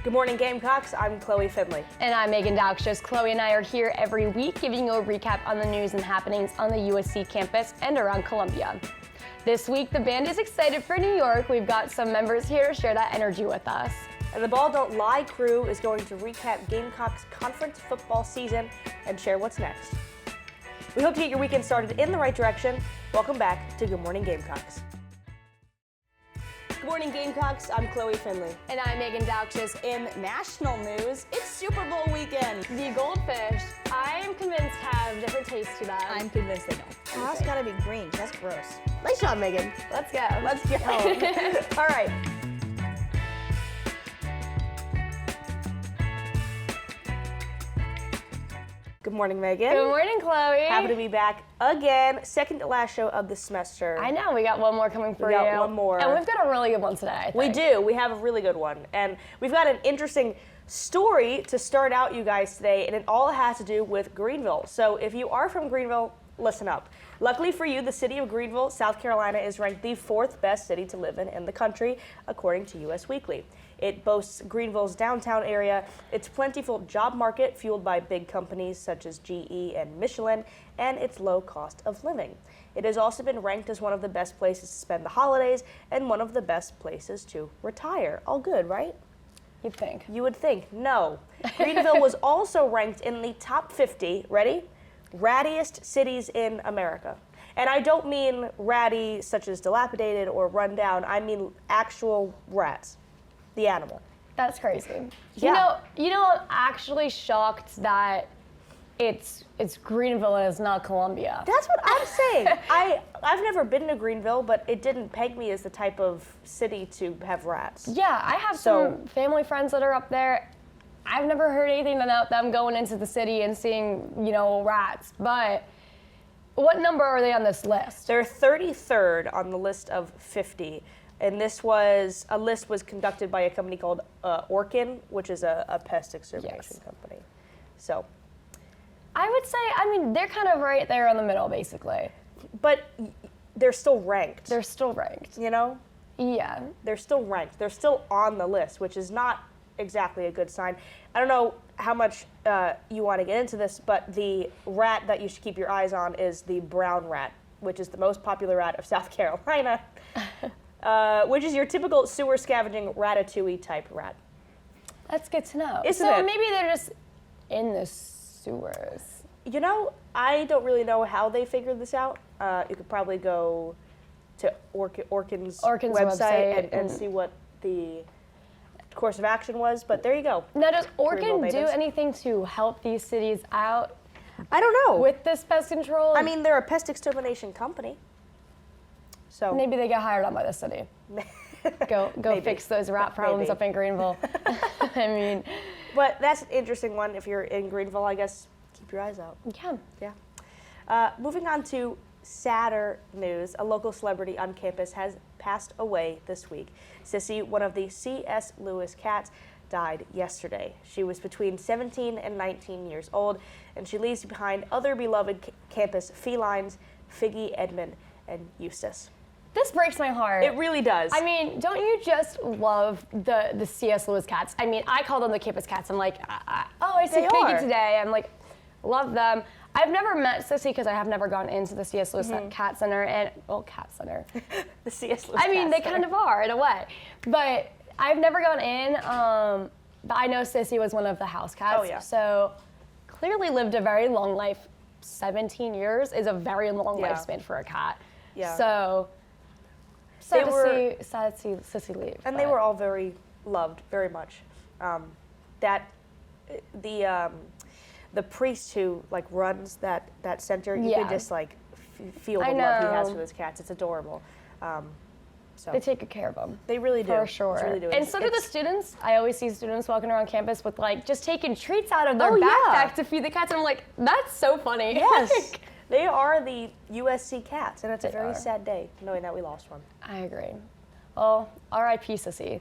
Good morning, Gamecocks. I'm Chloe Findlay. And I'm Meagan Daukshus. Chloe and I are here every week giving you a recap on the news and happenings on the USC campus and around Columbia. This week, the band is excited for New York. We've got some members here to share that energy with us. And the Ball Don't Lie crew is going to recap Gamecocks conference football season and share what's next. We hope to get your weekend started in the right direction. Welcome back to Good Morning Gamecocks. Good morning, Gamecocks. I'm Chloe Findlay. And I'm Meagan Daukshus. In national news, it's Super Bowl weekend. The goldfish, I am convinced, have different tastes to them. I'm convinced they don't. Oh, that's gotta be green. That's gross. Nice job, Meagan. Let's go. Let's go. All right. Good morning, Meagan. Good morning, Chloe. Happy to be back again. Second to last show of the semester. I know, we got one more coming for you. We got one more. And we've got a really good one today, I think. We do. We have a really good one. And we've got an interesting story to start out, you guys, today, and it all has to do with Greenville. So if you are from Greenville, listen up. Luckily for you, the city of Greenville, South Carolina, is ranked the 4th best city to live in the country, according to US Weekly. It boasts Greenville's downtown area, its plentiful job market fueled by big companies such as GE and Michelin, and its low cost of living. It has also been ranked as one of the best places to spend the holidays and one of the best places to retire. All good, right? You'd think. You would think. No. Greenville was also ranked in the top 50, ready? Rattiest cities in America. And I don't mean ratty such as dilapidated or run down. I mean actual rats. The animal. That's crazy. Yeah. You know, I'm actually shocked that it's Greenville and it's not Columbia. That's what I'm saying. I've never been to Greenville, but it didn't peg me as the type of city to have rats. Yeah, I have some family friends that are up there. I've never heard anything about them going into the city and seeing, rats. But what number are they on this list? They're 33rd on the list of 50. And this was, a list was conducted by a company called Orkin, which is a pest extermination company. So. I would say, they're kind of right there in the middle, basically. But they're still ranked. They're still ranked. You know? Yeah. They're still ranked. They're still on the list, which is not exactly a good sign. I don't know how much you want to get into this, but the rat that you should keep your eyes on is the brown rat, which is the most popular rat of South Carolina. Which is your typical sewer scavenging ratatouille type rat. That's good to know. Isn't it? So maybe they're just in the sewers. You know, I don't really know how they figured this out. You could probably go to Orkin's website and see what the course of action was, but there you go. Now, does Orkin do anything to help these cities out? I don't know. With this pest control? I mean, they're a pest extermination company. So maybe they get hired on by the city. Go fix those rat problems up in Greenville. But that's an interesting one. If you're in Greenville, I guess keep your eyes out. Yeah. Moving on to sadder news. A local celebrity on campus has passed away this week. Sissy, one of the C.S. Lewis cats, died yesterday. She was between 17 and 19 years old, and she leaves behind other beloved campus felines, Figgy, Edmund, and Eustace. This breaks my heart. It really does. Don't you just love the C.S. Lewis cats? I call them the campus cats. I'm like, I see Figgy today. I'm like, love them. I've never met Sissy because I have never gone into the C.S. Lewis Cat Center Cat Center. The C.S. Lewis. They kind of are in a way, but I've never gone in. But I know Sissy was one of the house cats. Oh yeah. So clearly lived a very long life. 17 years is a very long lifespan for a cat. Yeah. So. Sad to see Sissy leave. And they were all very loved, very much. The priest who runs that center, you could just feel the love he has for those cats. It's adorable. So they take good care of them. They really do. For sure. Really do. And so do the students. I always see students walking around campus with just taking treats out of their backpack to feed the cats. And I'm like, that's so funny. Yes. They are the USC cats, and it's a very sad day knowing that we lost one. I agree. Well, R.I.P. Sissy.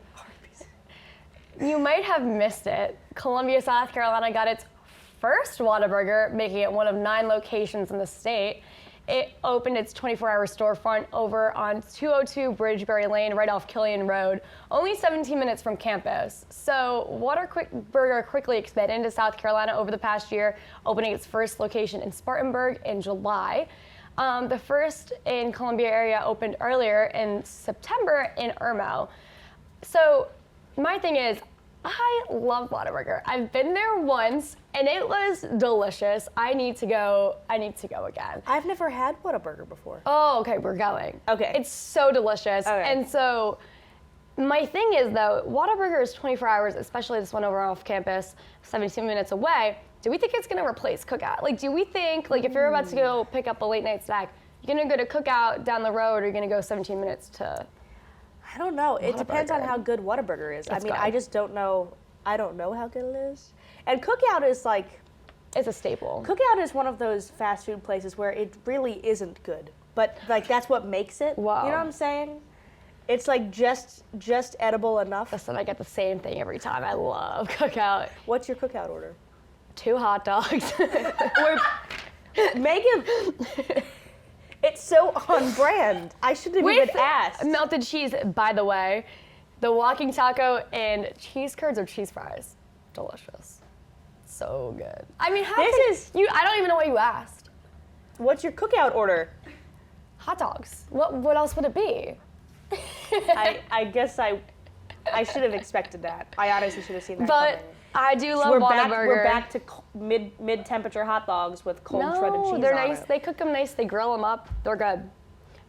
You might have missed it. Columbia, South Carolina got its first Whataburger, making it one of 9 locations in the state. It opened its 24-hour storefront over on 202 Bridgeberry Lane, right off Killian Road, only 17 minutes from campus. So Whataburger quickly expanded into South Carolina over the past year, opening its first location in Spartanburg in July. The first in Columbia area opened earlier in September in Irmo. So my thing is, I love Whataburger. I've been there once and it was delicious. I need to go again. I've never had Whataburger before. Oh, okay, we're going. Okay. It's so delicious. Okay. And so my thing is though, Whataburger is 24 hours, especially this one over off campus, 17 minutes away. Do we think it's gonna replace Cookout? Like, do we think, like, if you're about to go pick up a late night snack, you're gonna go to Cookout down the road, or you're gonna go 17 minutes to? I don't know. It depends on Whataburger. how good Whataburger is. It's I mean, good. I just don't know. I don't know how good it is. And Cookout is like, It's a staple. Cookout is one of those fast food places where it really isn't good, but like that's what makes it. Wow. You know what I'm saying? It's like just edible enough. Listen, I get the same thing every time. I love Cookout. What's your Cookout order? 2 hot dogs. Or Meagan. It's so on brand. I shouldn't have even asked. Melted cheese, by the way. The walking taco and cheese curds or cheese fries. Delicious. So good. I mean, I don't even know what you asked. What's your Cookout order? Hot dogs. What else would it be? I guess I should have expected that. I honestly should have seen that But coming. I do love We're Whataburger. back to mid temperature hot dogs with cold shredded cheese they're on nice. it. They cook them nice. They grill them up. They're good.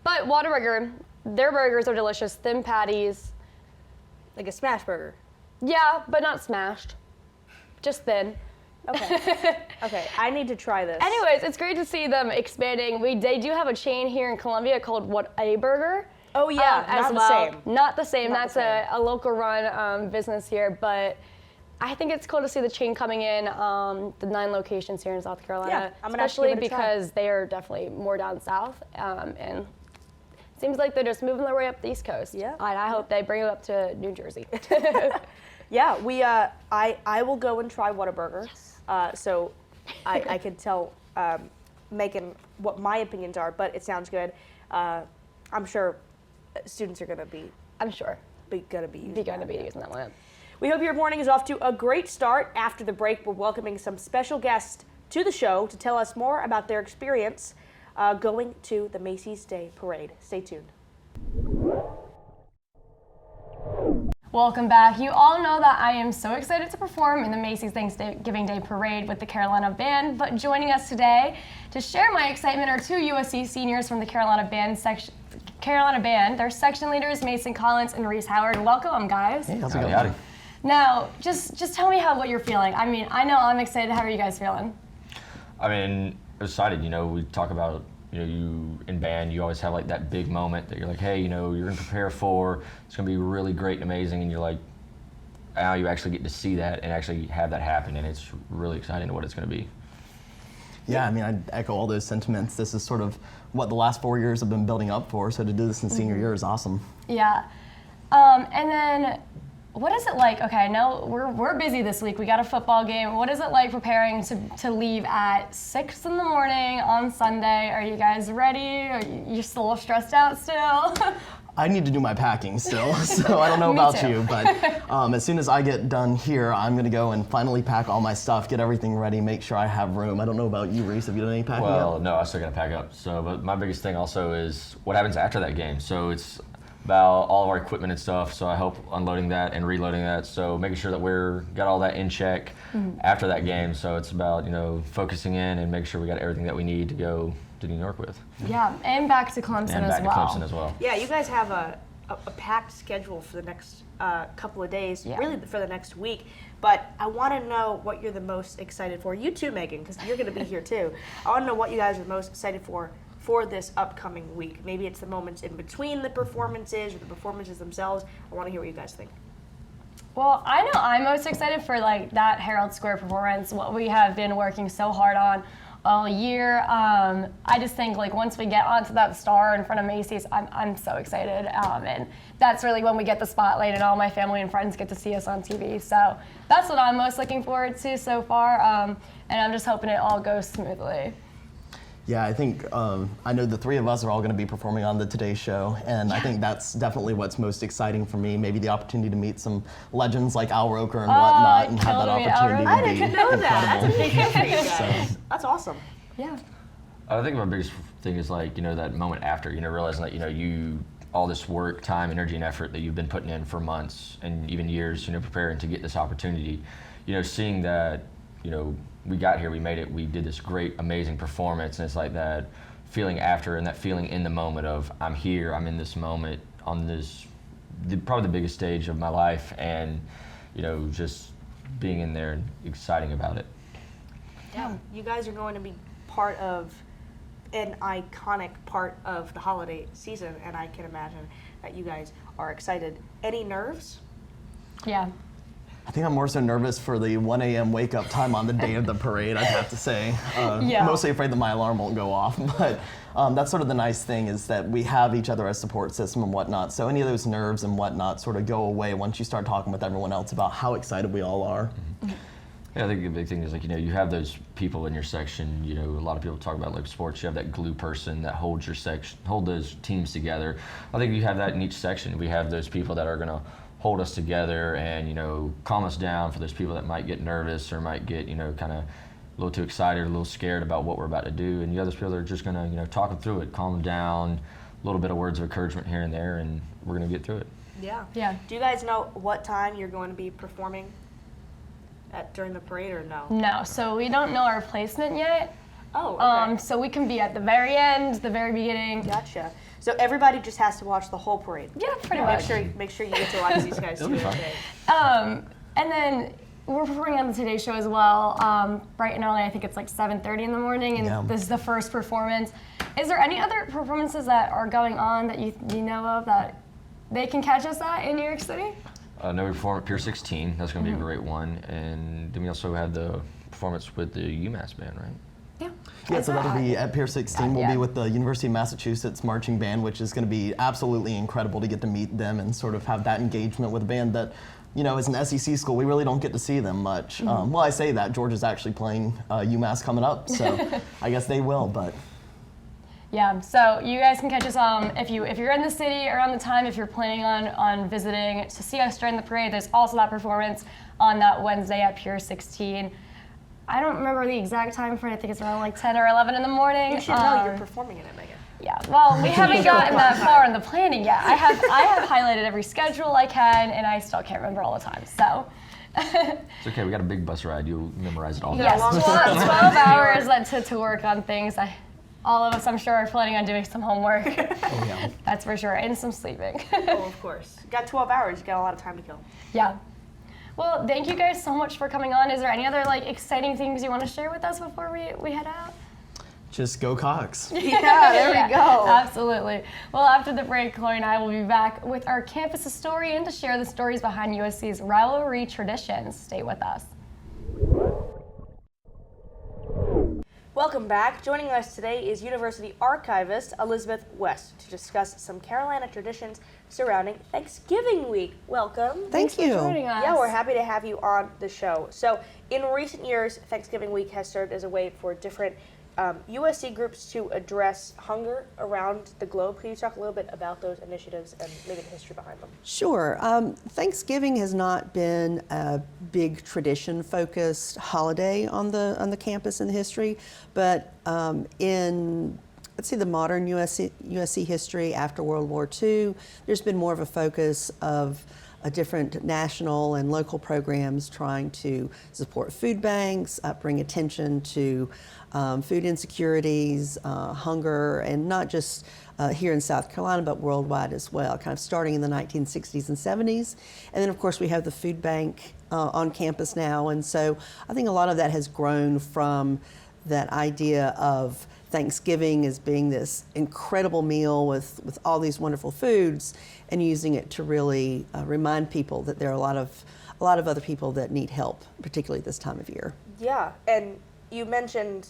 But Whataburger, their burgers are delicious. Thin patties. Like a smash burger. Yeah, but not smashed. Just thin. Okay. Okay. I need to try this. Anyways, it's great to see them expanding. They do have a chain here in Columbia called Whataburger. Oh yeah, as not the well. same. Not the same. Not That's the same. a local run business here, but I think it's cool to see the chain coming in, the 9 locations here in South Carolina, Yeah, I'm gonna have to especially give it a try. because they are definitely more down south, and it seems like they're just moving their way up the East Coast. Yeah. And I hope they bring it up to New Jersey. Yeah, I will go and try Whataburger. So I can tell Meagan what my opinions are, but it sounds good. I'm sure students are gonna be I'm sure. using Using that one. We hope your morning is off to a great start. After the break, we're welcoming some special guests to the show to tell us more about their experience going to the Macy's Day Parade. Stay tuned. Welcome back. You all know that I am so excited to perform in the Macy's Thanksgiving Day Parade with the Carolina Band, but joining us today to share my excitement are 2 USC seniors from the Carolina Band. Their section leaders, Mason Collins and Rece Howard. Welcome, guys. Hey, how's it going? Howdy. Now, just tell me what you're feeling. I mean, I know I'm excited. How are you guys feeling? I mean, excited. You know, we talk about, you know, you in band, you always have like that big moment that you're like, hey, you know, you're gonna prepare for. It's gonna be really great and amazing, and you're like, now you actually get to see that and actually have that happen, and it's really exciting to what it's gonna be. Yeah, I mean, I'd echo all those sentiments. This is sort of what the last 4 years have been building up for, so to do this in senior year is awesome. Yeah. And then, what is it like? Okay, I know we're busy this week. We got a football game. What is it like preparing to leave at 6 in the morning on Sunday? Are you guys ready? Are you still stressed out still? I need to do my packing still, so I don't know Me about too. you, but as soon as I get done here, I'm gonna go and finally pack all my stuff, get everything ready, make sure I have room. I don't know about you, Rece, have you done any packing Well, yet? no, I still gotta pack up. So, but my biggest thing also is what happens after that game. So it's about all of our equipment and stuff. So I hope unloading that and reloading that. So making sure that we're got all that in check after that game. So it's about, you know, focusing in and making sure we got everything that we need to go to New York with. Yeah, and back to Clemson And as back well. to Clemson as well. Yeah, you guys have a packed schedule for the next couple of days, Yeah. really for the next week. But I want to know what you're the most excited for. You too, Meagan, because you're going to be here too. I want to know what you guys are most excited for this upcoming week. Maybe it's the moments in between the performances or the performances themselves. I want to hear what you guys think. Well, I know I'm most excited for like that Herald Square performance, what we have been working so hard on all year. I just think like once we get onto that star in front of Macy's, I'm so excited. And that's really when we get the spotlight and all my family and friends get to see us on TV. So that's what I'm most looking forward to so far. And I'm just hoping it all goes smoothly. Yeah, I think I know the three of us are all going to be performing on the Today Show, and I think that's definitely what's most exciting for me. Maybe the opportunity to meet some legends like Al Roker and whatnot, and have that totally, Al opportunity Roker. would I be didn't know that. That's a big deal for you guys. So- That's awesome. Yeah. I think my biggest thing is like, that moment after, realizing that, you all this work, time, energy, and effort that you've been putting in for months and even years, preparing to get this opportunity, seeing that, we got here, we made it, we did this great, amazing performance, and it's like that feeling after and that feeling in the moment of I'm here, I'm in this moment on this, probably the biggest stage of my life, and, just being in there and exciting about it. Yeah, you guys are going to be part of an iconic part of the holiday season, and I can imagine that you guys are excited. Any nerves? Yeah. I think I'm more so nervous for the 1 a.m. wake up time on the day of the parade, I'd have to say. Yeah. Mostly afraid that my alarm won't go off, but that's sort of the nice thing is that we have each other as support system and whatnot, so any of those nerves and whatnot sort of go away once you start talking with everyone else about how excited we all are. Yeah, I think the big thing is like, you have those people in your section, a lot of people talk about like sports, you have that glue person that holds your section, hold those teams together. I think you have that in each section. We have those people that are gonna hold us together and, calm us down for those people that might get nervous or might get, kind of a little too excited, a little scared about what we're about to do. And you have those people that are just gonna, talk them through it, calm them down, a little bit of words of encouragement here and there, and we're gonna get through it. Yeah. Yeah. Do you guys know what time you're going to be performing during the parade, or no? No, so we don't know our placement yet. Oh, okay. So we can be at the very end, the very beginning. Gotcha. So everybody just has to watch the whole parade. Yeah, pretty Make much. sure you get to watch these guys It'll too. be fun. Okay. And then we're performing on the Today Show as well. Bright and early, I think it's like 7:30 in the morning, and Yeah. this is the first performance. Is there any other performances that are going on that you know of that they can catch us at in New York City? No, we perform at Pier 16. That's going to be a great one. And then we also have the performance with the UMass band, right? Yeah. Yeah, so that'll be at Pier 16. We'll Yeah. be with the University of Massachusetts Marching Band, which is going to be absolutely incredible to get to meet them and sort of have that engagement with a band that, as an SEC school, we really don't get to see them much. Well, I say that. Georgia's actually playing UMass coming up, so I guess they will, but... Yeah, so you guys can catch us if you're in the city around the time, if you're planning on visiting to see us during the parade. There's also that performance on that Wednesday at Pier 16. I don't remember the exact time for it. I think it's around like 10 or 11 in the morning. You should know you're performing in it, Megan. Yeah, well, we haven't gotten that far in the planning yet. I have highlighted every schedule I can, and I still can't remember all the time. So. It's okay, we got a big bus ride. You'll memorize it all. Yes, 12 hours to work on things. All of us, I'm sure, are planning on doing some homework. Oh, yeah. That's for sure, and some sleeping. Oh, of course. You got 12 hours. You got a lot of time to kill. Yeah. Well, thank you guys so much for coming on. Is there any other exciting things you want to share with us before we head out? Just go Cox. Yeah, there we go. Absolutely. Well, after the break, Chloe and I will be back with our campus story and to share the stories behind USC's rivalry traditions. Stay with us. Welcome back. Joining us today is University Archivist Elizabeth West to discuss some Carolina traditions surrounding Thanksgiving week. Welcome. Thank you. For joining us. Yeah, we're happy to have you on the show. So, in recent years, Thanksgiving week has served as a way for different USC groups to address hunger around the globe. Can you talk a little bit about those initiatives and maybe the history behind them? Sure. Thanksgiving has not been a big tradition-focused holiday on the campus in history, but in let's say the modern USC history after World War II, there's been more of a focus of different national and local programs trying to support food banks, bring attention to food insecurities, hunger, and not just here in South Carolina, but worldwide as well, kind of starting in the 1960s and 70s. And then, of course, we have the food bank on campus now. And so I think a lot of that has grown from that idea of Thanksgiving as being this incredible meal with all these wonderful foods, and using it to really remind people that there are a lot of other people that need help, particularly this time of year. Yeah, and you mentioned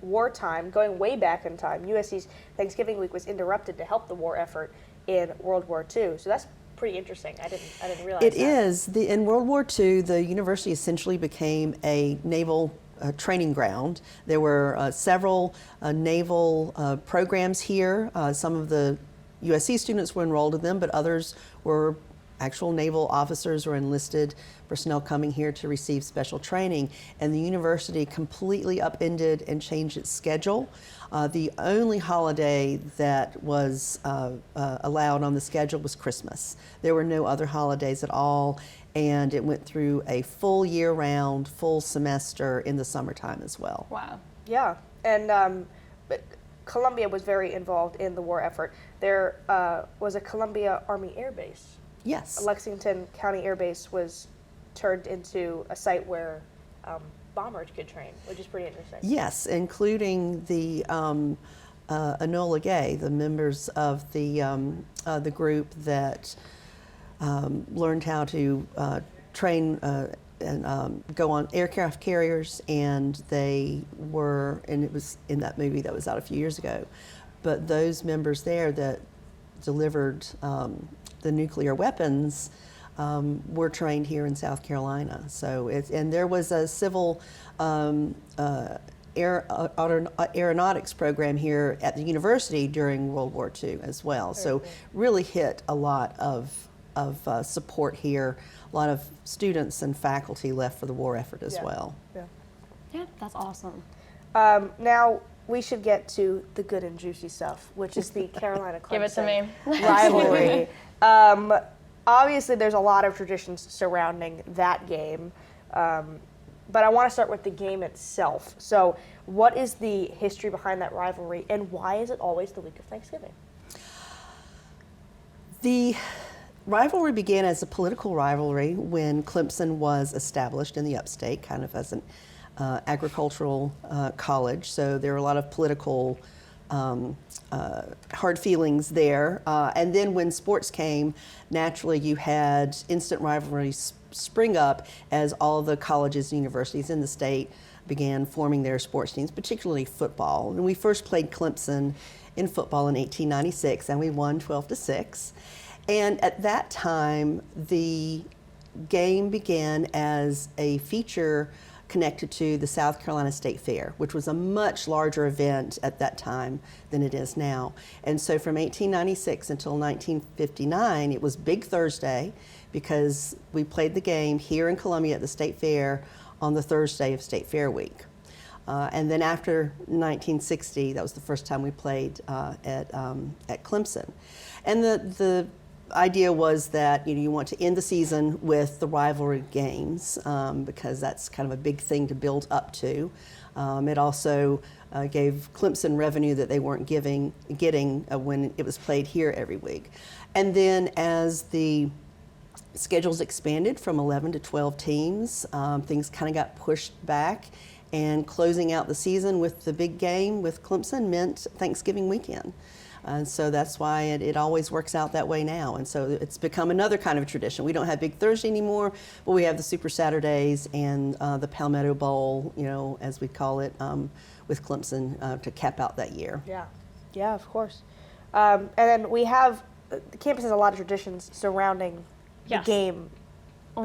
wartime, going way back in time. USC's Thanksgiving week was interrupted to help the war effort in World War II. So that's pretty interesting. I didn't realize It that. is. In World War II, the university essentially became a naval training ground. There were several naval programs here. Some of the USC students were enrolled in them, but others were actual naval officers or enlisted personnel coming here to receive special training. And the university completely upended and changed its schedule. The only holiday that was allowed on the schedule was Christmas. There were no other holidays at all, and it went through a full year-round, full semester in the summertime as well. Wow. Yeah, and but Columbia was very involved in the war effort. There was a Columbia Army Air Base. Yes. Lexington County Air Base was turned into a site where bombers could train, which is pretty interesting. Yes, including the Enola Gay, the members of the group that learned how to train and go on aircraft carriers, and they were, and it was in that movie that was out a few years ago, but those members there that delivered the nuclear weapons were trained here in South Carolina. So and there was a civil aeronautics program here at the university during World War II as well. So really hit a lot of support here. A lot of students and faculty left for the war effort as well. Yeah. Yeah, that's awesome. Now we should get to the good and juicy stuff, which is the Carolina-Clemson Give it to me. rivalry. Obviously, there's a lot of traditions surrounding that game, but I want to start with the game itself. So, what is the history behind that rivalry, and why is it always the week of Thanksgiving? The rivalry began as a political rivalry when Clemson was established in the upstate, kind of as an agricultural college. So there were a lot of political hard feelings there. And then when sports came, naturally you had instant rivalries spring up as all the colleges and universities in the state began forming their sports teams, particularly football. And we first played Clemson in football in 1896, and we won 12-6. And at that time, the game began as a feature connected to the South Carolina State Fair, which was a much larger event at that time than it is now. And so from 1896 until 1959, it was Big Thursday because we played the game here in Columbia at the State Fair on the Thursday of State Fair week. And then after 1960, that was the first time we played at Clemson. And the idea was that you want to end the season with the rivalry games because that's kind of a big thing to build up to. It also gave Clemson revenue that they weren't getting when it was played here every week. And then as the schedules expanded from 11 to 12 teams, things kind of got pushed back, and closing out the season with the big game with Clemson meant Thanksgiving weekend. And so that's why it always works out that way now. And so it's become another kind of tradition. We don't have Big Thursday anymore, but we have the Super Saturdays and the Palmetto Bowl, as we call it, with Clemson to cap out that year. Yeah, of course. And then we have, the campus has a lot of traditions surrounding the game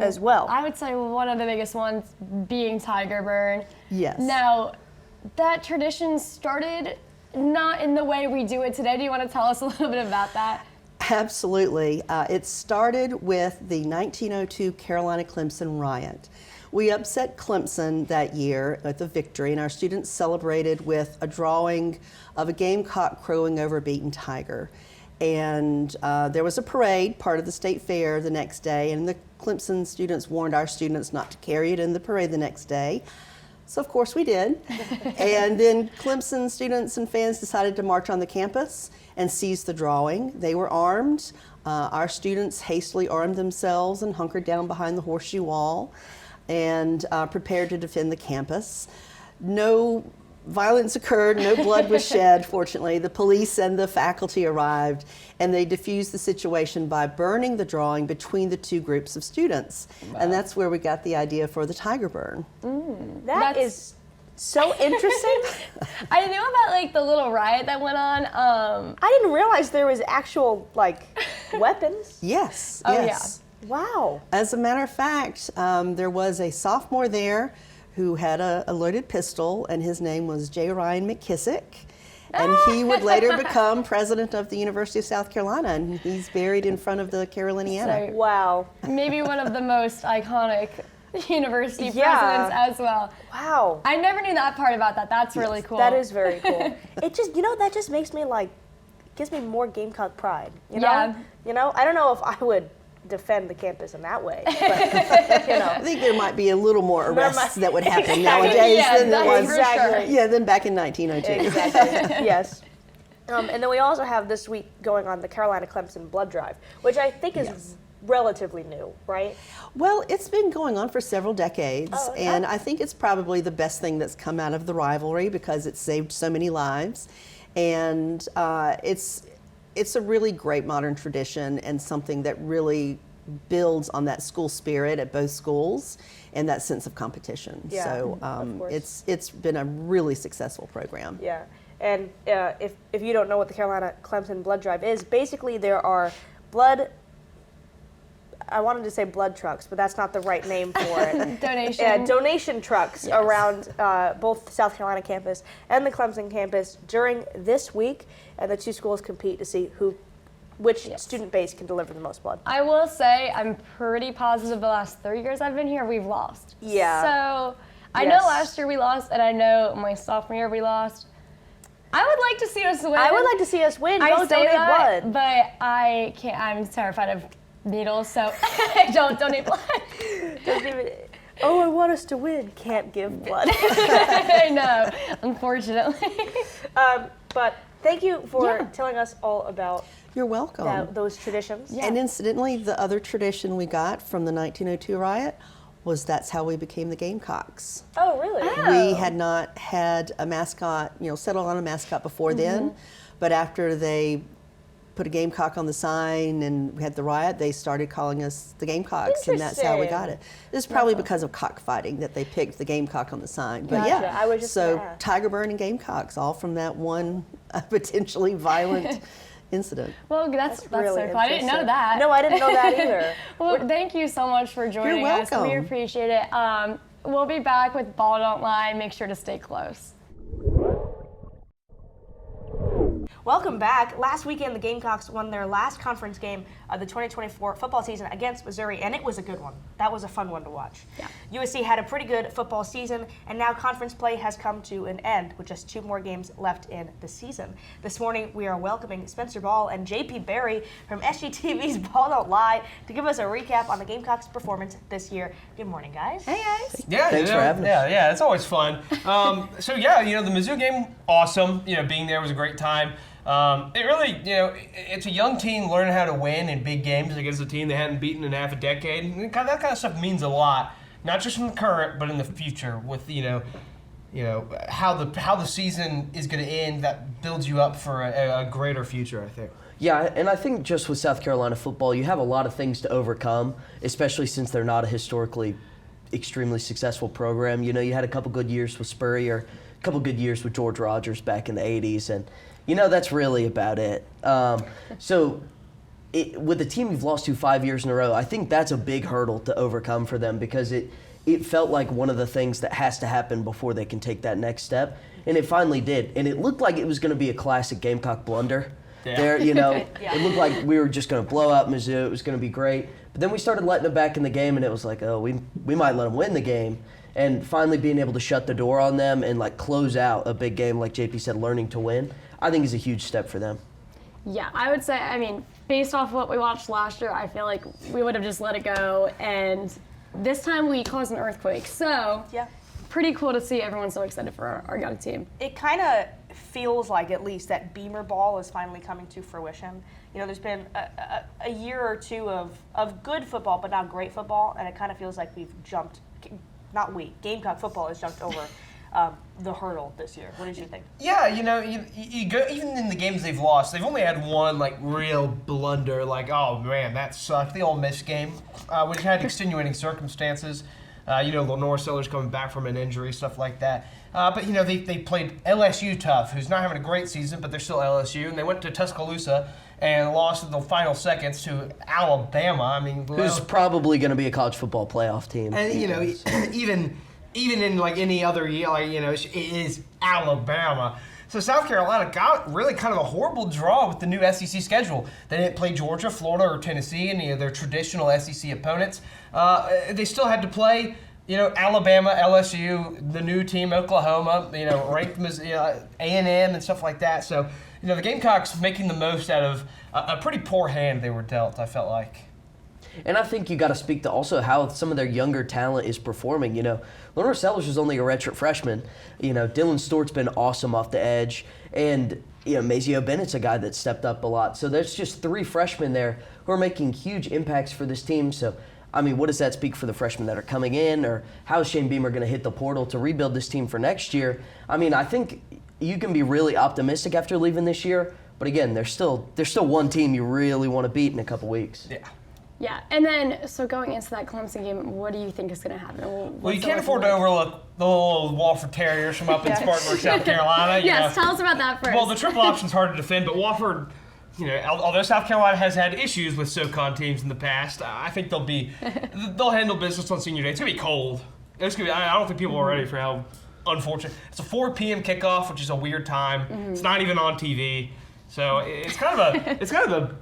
as well. I would say one of the biggest ones being Tiger Burn. Yes. Now, that tradition started not in the way we do it today. Do you want to tell us a little bit about that? Absolutely. It started with the 1902 Carolina-Clemson riot. We upset Clemson that year with a victory, and our students celebrated with a drawing of a gamecock crowing over a beaten tiger. And there was a parade, part of the state fair, the next day, and the Clemson students warned our students not to carry it in the parade the next day. So of course we did. And then Clemson students and fans decided to march on the campus and seize the drawing. They were armed. Our students hastily armed themselves and hunkered down behind the horseshoe wall and prepared to defend the campus. No violence occurred, no blood was shed, fortunately. The police and the faculty arrived, and they diffused the situation by burning the drawing between the two groups of students. Wow. And that's where we got the idea for the Tiger Burn. That is so interesting. I knew about the little riot that went on. I didn't realize there was actual weapons. Yes. Oh, yes. Yeah. Wow. As a matter of fact, there was a sophomore there who had a loaded pistol, and his name was J. Ryan McKissick. And he would later become president of the University of South Carolina, and he's buried in front of the Carolina. So- Wow. Maybe one of the most iconic university Yeah. presidents as well. Wow. I never knew that part about that. That's really cool. That is very cool. It just, that just makes me gives me more Gamecock pride. You know? Yeah. I don't know if I would defend the campus in that way, but, I think there might be a little more arrests that would happen Exactly. nowadays Yeah, than there that's was for sure. than back in 1902. Exactly. Yes. And then we also have this week going on the Carolina-Clemson blood drive, which I think is relatively new, right? Well, it's been going on for several decades, Oh, okay. and I think it's probably the best thing that's come out of the rivalry because it saved so many lives, and it's a really great modern tradition and something that really builds on that school spirit at both schools and that sense of competition. Yeah, So of course. it's been a really successful program. Yeah. And if you don't know what the Carolina-Clemson blood drive is, basically there are I wanted to say blood trucks, but that's not the right name for it. Donation trucks around both the South Carolina campus and the Clemson campus during this week, and the two schools compete to see which student base can deliver the most blood. I will say I'm pretty positive the last 3 years I've been here we've lost. Yeah. So I Yes. know last year we lost, and I know my sophomore year we lost. I would like to see us win. I would like to see us win. I Don't say donate that, blood. but I can't. I'm terrified of needles, so don't donate blood. Doesn't even, I want us to win. Can't give blood. I know, unfortunately. But thank you for telling us all about You're welcome. those traditions. And incidentally, the other tradition we got from the 1902 riot was that's how we became the Gamecocks. Oh, really? We had not had a mascot, settled on a mascot before then, but after they put a Gamecock on the sign and we had the riot, they started calling us the Gamecocks, and that's how we got it. This is probably because of cockfighting that they picked the Gamecock on the sign. But Gotcha. I was just so gonna ask. Tiger Burn and Gamecocks, all from that one potentially violent incident. Well, that's really so cool. I didn't know interesting. that. No, I didn't know that either. Well, thank you so much for joining You're us. We welcome. appreciate it. We'll be back with Ball Don't Lie. Make sure to stay close. Welcome back. Last weekend, the Gamecocks won their last conference game of the 2024 football season against Missouri, and it was a good one. That was a fun one to watch. Yeah. USC had a pretty good football season, and now conference play has come to an end with just 2 more games left in the season. This morning, we are welcoming Spencer Ball and JP Barry from SGTV's Ball Don't Lie to give us a recap on the Gamecocks' performance this year. Good morning, guys. Hey, guys. Yeah, Thanks for having us. Yeah, it's always fun. So the Mizzou game, awesome. Being there was a great time. It really, it's a young team learning how to win in big games against a team they hadn't beaten in half a decade. And that kind of stuff means a lot, not just in the current, but in the future. With how the season is going to end, that builds you up for a greater future, I think. Yeah, and I think just with South Carolina football, you have a lot of things to overcome, especially since they're not a historically extremely successful program. You had a couple good years with Spurrier, a couple good years with George Rogers back in the 80s, and that's really about it. With the team you've lost to 5 years in a row, I think that's a big hurdle to overcome for them because it felt like one of the things that has to happen before they can take that next step, and it finally did. And it looked like it was going to be a classic Gamecock blunder. Yeah. There, it looked like we were just going to blow out Mizzou. It was going to be great. But then we started letting them back in the game, and it was like, oh, we might let them win the game. And finally being able to shut the door on them and close out a big game, like JP said, learning to win, I think is a huge step for them. Yeah, I would say, based off what we watched last year, I feel like we would have just let it go. And this time we caused an earthquake. So, pretty cool to see everyone so excited for our young team. It kind of feels like, at least, that Beamer ball is finally coming to fruition. There's been a year or two of good football, but not great football, and it kind of feels like we've jumped, Gamecock football has jumped over the hurdle this year. What did you think? Yeah, you go, even in the games they've lost, they've only had one real blunder. Oh man, that sucked. The Ole Miss game, which had extenuating circumstances. Lenore Sellers coming back from an injury, stuff like that. But they played LSU tough, who's not having a great season, but they're still LSU, and they went to Tuscaloosa and lost in the final seconds to Alabama. Who's probably going to be a college football playoff team. And even even in like any other year, like, you know, it is Alabama. So South Carolina got really kind of a horrible draw with the new SEC schedule. They didn't play Georgia, Florida, or Tennessee, any of their traditional SEC opponents. They still had to play, you know, Alabama, LSU, the new team, Oklahoma, you know, ranked A&M and stuff like that. So, you know, the Gamecocks making the most out of a pretty poor hand they were dealt, I felt like. And I think you got to speak to also how some of their younger talent is performing. You know, Leonard Sellers was only a redshirt freshman. You know, Dylan Stewart's been awesome off the edge. And, you know, Mazio Bennett's a guy that stepped up a lot. So there's just 3 freshmen there who are making huge impacts for this team. So, I mean, what does that speak for the freshmen that are coming in? Or how is Shane Beamer going to hit the portal to rebuild this team for next year? I mean, I think you can be really optimistic after leaving this year. But again, there's still one team you really want to beat in a couple weeks. Yeah. Yeah, and then, so going into that Clemson game, what do you think is going to happen? Well, you can't afford to overlook the little Wofford Terriers from up in Spartanburg, South Carolina. Yes, tell us about that first. Well, the triple option's hard to defend, but Wofford, you know, although South Carolina has had issues with SoCon teams in the past, I think they'll handle business on senior day. It's going to be cold. It's gonna be, I don't think people are ready for how unfortunate. It's a 4 p.m. kickoff, which is a weird time. It's not even on TV. So it's kind of a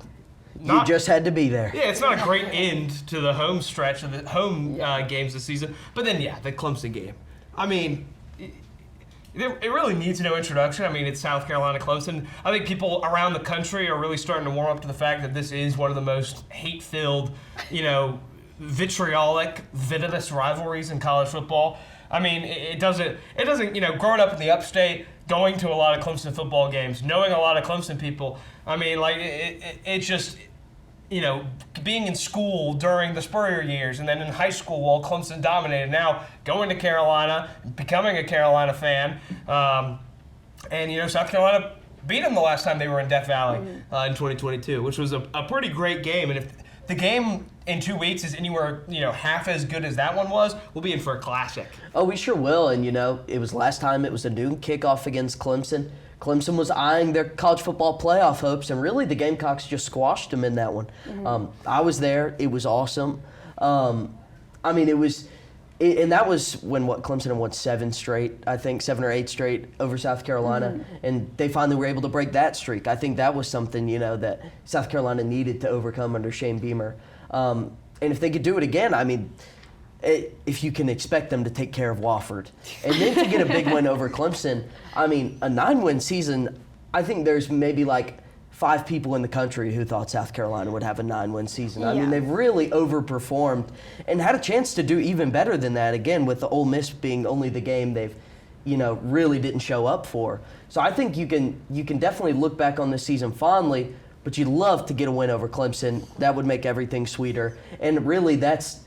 You just had to be there. Yeah, it's not a great end to the home stretch of the home games this season. But then, yeah, the Clemson game. I mean, it really needs no introduction. I mean, it's South Carolina-Clemson. I think people around the country are really starting to warm up to the fact that this is one of the most hate-filled, you know, vitriolic, venomous rivalries in college football. I mean, it doesn't, you know, growing up in the upstate, going to a lot of Clemson football games, knowing a lot of Clemson people, I mean, like, it just, you know, being in school during the Spurrier years and then in high school while Clemson dominated, now going to Carolina, becoming a Carolina fan, and, you know, South Carolina beat them the last time they were in Death Valley in 2022, which was a pretty great game. And if the game in 2 weeks is anywhere, you know, half as good as that one was, we'll be in for a classic. Oh, we sure will. And, you know, it was last time it was a noon kickoff against Clemson. Clemson was eyeing their college football playoff hopes, and really the Gamecocks just squashed them in that one. I was there. It was awesome. I mean, and that was when Clemson had won 7 or 8 straight over South Carolina, and they finally were able to break that streak. I think that was something, you know, that South Carolina needed to overcome under Shane Beamer. And if they could do it again, I mean, if you can expect them to take care of Wofford. And then to get a big win over Clemson, I mean, a 9-win season, I think there's maybe like 5 people in the country who thought South Carolina would have a 9-win season. I mean, they've really overperformed and had a chance to do even better than that, again, with the Ole Miss being only the game they've, you know, really didn't show up for. So I think you can definitely look back on this season fondly, but you'd love to get a win over Clemson. That would make everything sweeter. And really, that's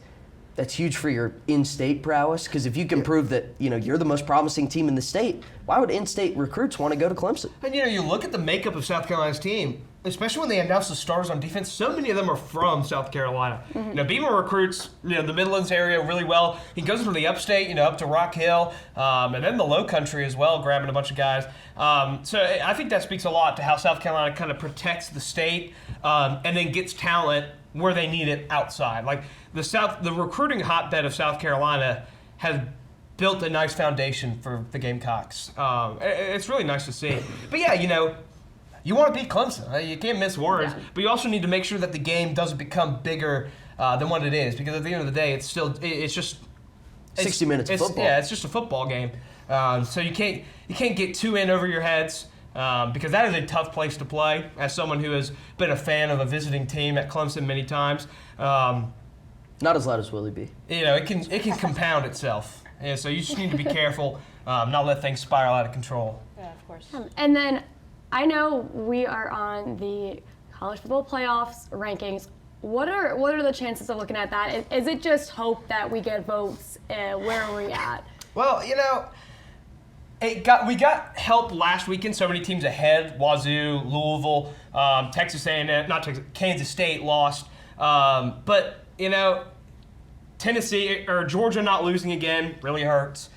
huge for your in-state prowess, because if you can prove that, you know, you're the most promising team in the state, why would in-state recruits want to go to Clemson? And, you know, you look at the makeup of South Carolina's team, especially when they announce the stars on defense, so many of them are from South Carolina. You know, Beamer recruits, you know, the Midlands area really well. He goes from the upstate, you know, up to Rock Hill, and then the low country as well, grabbing a bunch of guys. So I think that speaks a lot to how South Carolina kind of protects the state and then gets talent where they need it outside. Like the recruiting hotbed of South Carolina has built a nice foundation for the Gamecocks. It's really nice to see. But yeah, you know, you want to beat Clemson. You can't miss words. Yeah. But you also need to make sure that the game doesn't become bigger than what it is, because at the end of the day, it's just 60 minutes of football. Yeah, it's just a football game. So you can't get too in over your heads. Because that is a tough place to play. As someone who has been a fan of a visiting team at Clemson many times, not as loud as Willie B. You know, it can compound itself. Yeah, so you just need to be careful, not let things spiral out of control. Yeah, of course. And then I know we are on the college football playoffs rankings. What are the chances of looking at that? Is it just hope that we get votes? Where are we at? Well, you know, we got help last weekend. So many teams ahead: Wazoo, Louisville, Texas A&M, not Texas, Kansas State lost. But you know, Tennessee or Georgia not losing again really hurts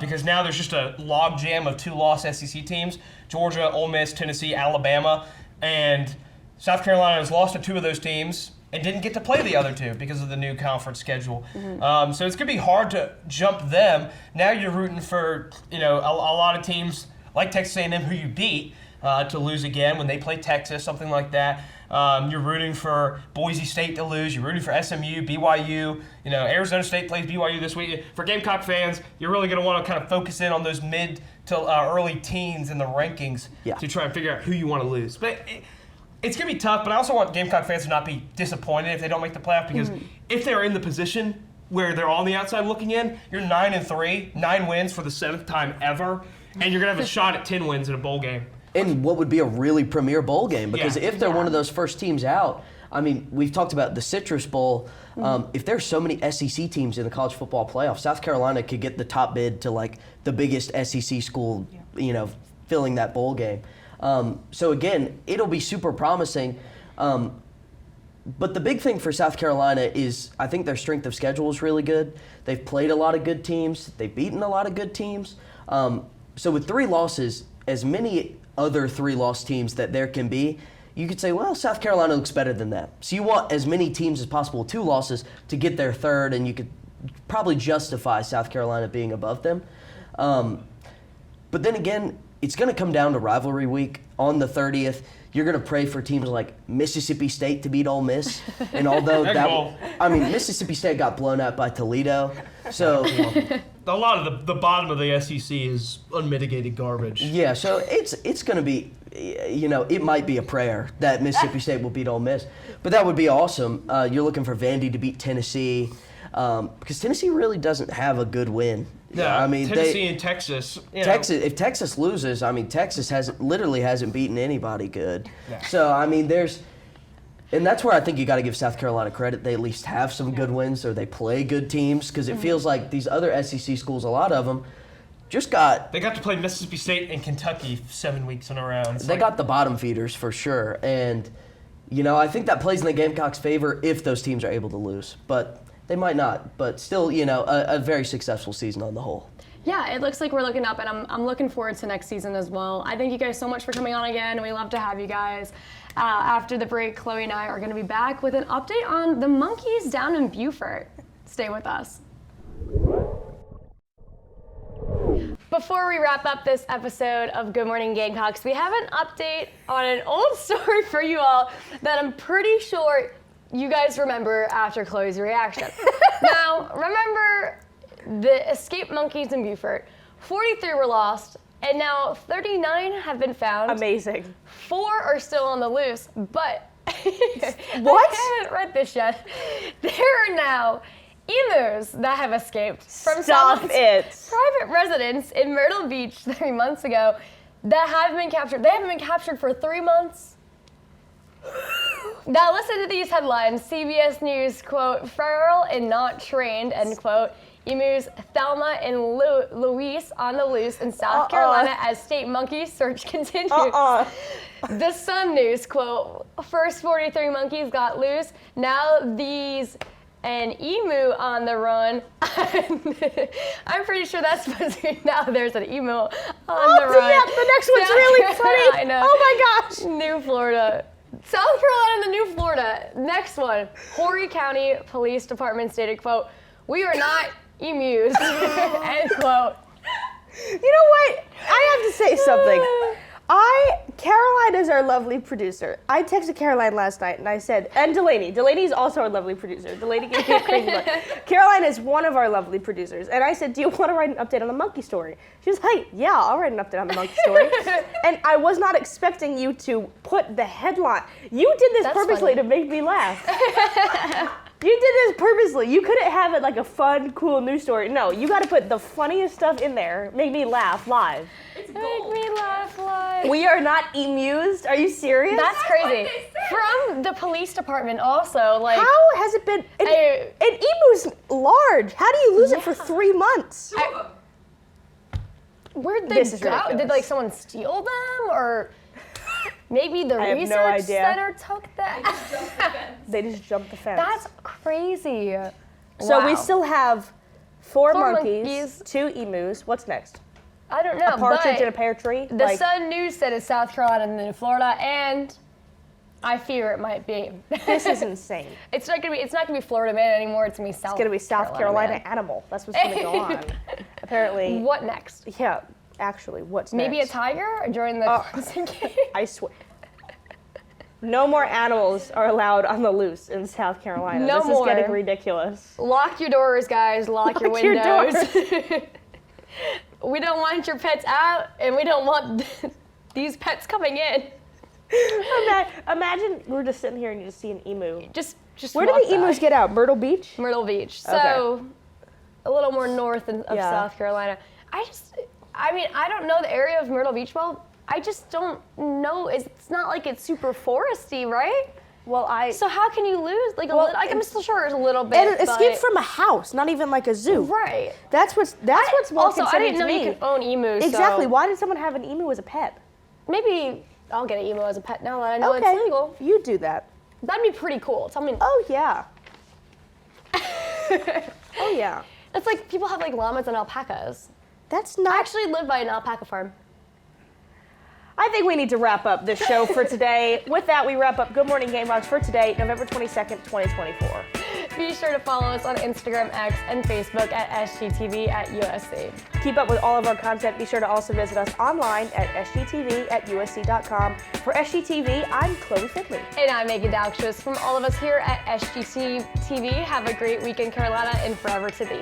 because now there's just a log jam of 2-loss SEC teams: Georgia, Ole Miss, Tennessee, Alabama, and South Carolina has lost to 2 of those teams. and didn't get to play the other two because of the new conference schedule. So it's going to be hard to jump them. Now you're rooting for a lot of teams like Texas A&M who you beat to lose again when they play Texas, something like that. You're rooting for Boise State to lose. You're rooting for SMU, BYU. Arizona State plays BYU this week. For Gamecock fans, you're really going to want to kind of focus in on those mid to early teens in the rankings to try and figure out who you want to lose. But it's going to be tough, but I also want Gamecock fans to not be disappointed if they don't make the playoff, because if they're in the position where they're on the outside looking in, you're 9-3, 9 wins for the 7th time ever, and you're going to have a shot at 10 wins in a bowl game. In what would be a really premier bowl game, because if they're one of those first teams out, I mean, we've talked about the Citrus Bowl. If there's so many SEC teams in the college football playoff, South Carolina could get the top bid to like the biggest SEC school, filling that bowl game. So again, it'll be super promising. But the big thing for South Carolina is I think their strength of schedule is really good. They've played a lot of good teams. They've beaten a lot of good teams. So with 3 losses, as many other 3-loss teams that there can be, you could say, well, South Carolina looks better than that. So you want as many teams as possible with 2 losses to get their 3rd, and you could probably justify South Carolina being above them. But then again, it's going to come down to rivalry week on the 30th. You're going to pray for teams like Mississippi State to beat Ole Miss. And although Mississippi State got blown out by Toledo. So a lot of the bottom of the SEC is unmitigated garbage. Yeah, so it's going to be, it might be a prayer that Mississippi State will beat Ole Miss. But that would be awesome. You're looking for Vandy to beat Tennessee, because Tennessee really doesn't have a good win. Yeah, I mean, Tennessee and Texas. If Texas loses, I mean, Texas hasn't beaten anybody good. Yeah. So I mean, and that's where I think you got to give South Carolina credit. They at least have some good wins, or they play good teams, because it feels like these other SEC schools, a lot of them, they got to play Mississippi State and Kentucky 7 weeks in a row. They got the bottom feeders for sure, and I think that plays in the Gamecocks' favor if those teams are able to lose, but. They might not, but still, a very successful season on the whole. Yeah, it looks like we're looking up, and I'm looking forward to next season as well. I thank you guys so much for coming on again. We love to have you guys. After the break, Chloe and I are going to be back with an update on the Monkeys down in Beaufort. Stay with us. Before we wrap up this episode of Good Morning Gamecocks, we have an update on an old story for you all that I'm pretty sure you guys remember after Chloe's reaction. Now, remember the escaped monkeys in Beaufort. 43 were lost, and now 39 have been found. Amazing. 4 are still on the loose, but what? I haven't read this yet. There are now emus that have escaped from someone's private residence in Myrtle Beach 3 months ago that have been captured. They haven't been captured for 3 months. Now listen to these headlines. CBS News, quote, feral and not trained, end quote. Emus Thelma and Louise on the loose in South Carolina as state monkey search continues. The Sun News, quote, first 43 monkeys got loose. Now these an emu on the run. I'm pretty sure that's supposed to be now there's an emu on the run. Yeah, the next one's really funny. I know. Oh my gosh. New Florida. South Carolina and the New Florida. Next one. Horry County Police Department stated, quote, we are not emus, end quote. You know what? I have to say something. Caroline is our lovely producer. I texted Caroline last night and I said, and Delaney. Delaney's also our lovely producer. Delaney gave me a crazy look. Caroline is one of our lovely producers. And I said, do you want to write an update on the monkey story? She was like, yeah, I'll write an update on the monkey story. And I was not expecting you to put the headline. You did this purposely to make me laugh. You did this purposely. You couldn't have it like a fun, cool news story. No, you got to put the funniest stuff in there. Make me laugh live. Make me laugh live. We are not emused. Are you serious? That's crazy. From the police department also. Like, how has it been? An emu's large. How do you lose it for 3 months? Where'd they go? Did like someone steal them, or maybe the research center took them? They just jumped the fence. That's crazy. So we still have 4 monkeys, 2 emus. What's next? I don't know. A partridge in a pear tree? The Sun News said it's South Carolina and then Florida, and I fear it might be. This is insane. It's not gonna be Florida Man anymore. It's gonna be South. It's gonna be South Carolina Man. Animal. That's what's gonna go on. Apparently. What next? Yeah. Actually, what's Maybe next? a tiger during the Clemson game. I swear. No more animals are allowed on the loose in South Carolina. No this more. is getting ridiculous. Lock your doors, guys. Lock your your windows. We don't want your pets out, and we don't want these pets coming in. Imagine we're just sitting here and you just see an emu. Just Where do walk the emus by. get out? Myrtle Beach? Myrtle Beach. So Okay. a little more north of Yeah. South Carolina. I don't know the area of Myrtle Beach well. I just don't know. It's not like it's super foresty, right? Well, So how can you lose like a Well, little? Like, I'm still sure it's a little bit. and escape but- from a house, not even like a zoo. Right. That's what's more Also, I concerning didn't know to me. you could own emus. Exactly. So Why did someone have an emu as a pet? maybe I'll get an emu as a pet now that I know Okay. it's legal. You do that. That'd be pretty cool. Tell me. Oh yeah. Oh yeah. It's like people have like llamas and alpacas. That's I not. actually live by an alpaca farm. I think we need to wrap up this show for today. With that, we wrap up Good Morning Gamecocks for today, November 22nd, 2024. Be sure to follow us on Instagram, X, and Facebook at SGTV at USC. Keep up with all of our content. Be sure to also visit us online at sgtv@usc.com. For SGTV, I'm Chloe Findlay. And I'm Meagan Daukshus. From all of us here at SGTV, have a great weekend, Carolina, and forever to be.